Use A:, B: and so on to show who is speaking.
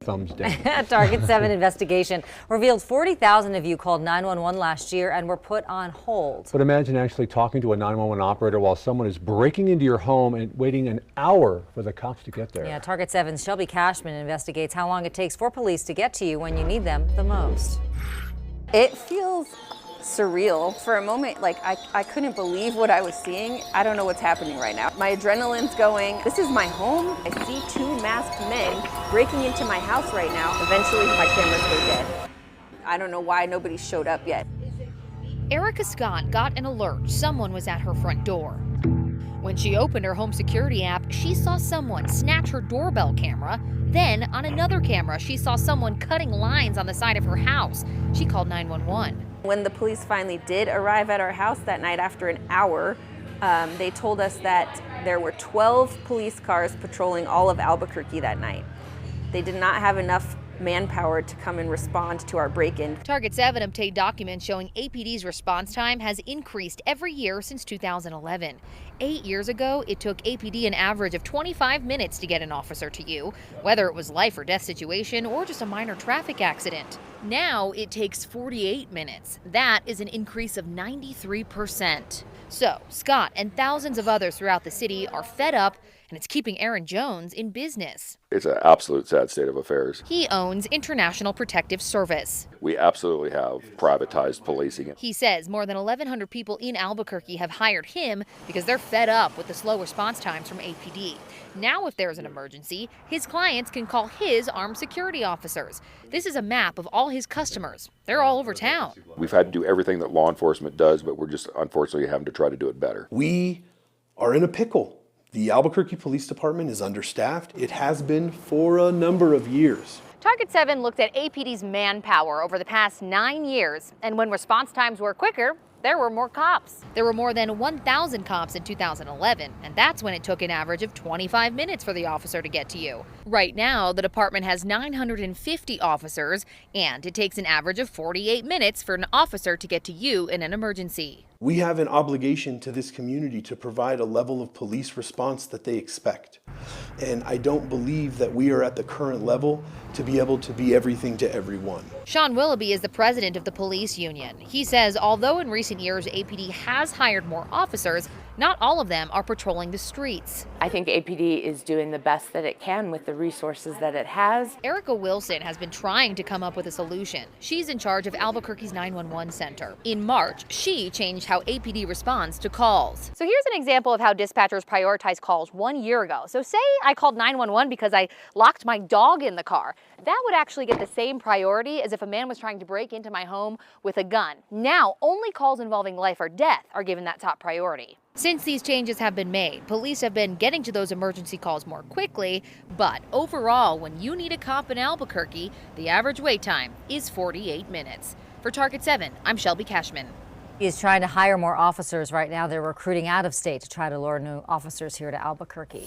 A: thumbs down.
B: A Target 7 investigation revealed 40,000 of you called 911 last year and were put on hold.
A: But imagine actually talking to a 911 operator while someone is breaking into your home and waiting an hour for the cops to get there.
B: Yeah, Target 7's Shelby Cashman investigates how long it takes for police to get to you when you need them the most.
C: It feels surreal. For a moment, like I couldn't believe what I was seeing. I don't know what's happening right now. My adrenaline's going. This is my home. I see two masked men breaking into my house right now. Eventually my cameras go dead. I don't know why nobody showed up yet.
D: Erica Scott got an alert someone was at her front door. When she opened her home security app, she saw someone snatch her doorbell camera. Then, on another camera, she saw someone cutting lines on the side of her house. She called 911.
C: When the police finally did arrive at our house that night after an hour, they told us that there were 12 police cars patrolling all of Albuquerque that night. They did not have enough manpower to come and respond to our break-in.
D: Target 7 obtained documents showing APD's response time has increased every year since 2011. 8 years ago, it took APD an average of 25 minutes to get an officer to you, whether it was life or death situation or just a minor traffic accident. Now it takes 48 minutes. That is an increase of 93%. So, Scott and thousands of others throughout the city are fed up, and it's keeping Aaron Jones in business.
E: It's an absolute sad state of affairs.
D: He owns International Protective Service.
E: We absolutely have privatized policing.
D: He says more than 1,100 people in Albuquerque have hired him because they're fed up with the slow response times from APD. Now, if there's an emergency, his clients can call his armed security officers. This is a map of all his customers. They're all over town.
E: We've had to do everything that law enforcement does, but we're just unfortunately having to try to do it better.
F: We are in a pickle. The Albuquerque Police Department is understaffed. It has been for a number of years.
D: Target 7 looked at APD's manpower over the past 9 years, and when response times were quicker, there were more cops. There were more than 1,000 cops in 2011, and that's when it took an average of 25 minutes for the officer to get to you. Right now, the department has 950 officers, and it takes an average of 48 minutes for an officer to get to you in an emergency.
F: We have an obligation to this community to provide a level of police response that they expect. And I don't believe that we are at the current level to be able to be everything to everyone.
D: Sean Willoughby is the president of the police union. He says although in recent years APD has hired more officers, not all of them are patrolling the streets.
G: I think APD is doing the best that it can with the resources that it has.
D: Erica Wilson has been trying to come up with a solution. She's in charge of Albuquerque's 911 center. In March, she changed how APD responds to calls. So here's an example of how dispatchers prioritize calls 1 year ago. So say I called 911 because I locked my dog in the car. That would actually get the same priority as if a man was trying to break into my home with a gun. Now, only calls involving life or death are given that top priority. Since these changes have been made, police have been getting to those emergency calls more quickly, but overall, when you need a cop in Albuquerque, the average wait time is 48 minutes. For Target 7, I'm Shelby Cashman.
B: He is trying to hire more officers right now. They're recruiting out of state to try to lure new officers here to Albuquerque.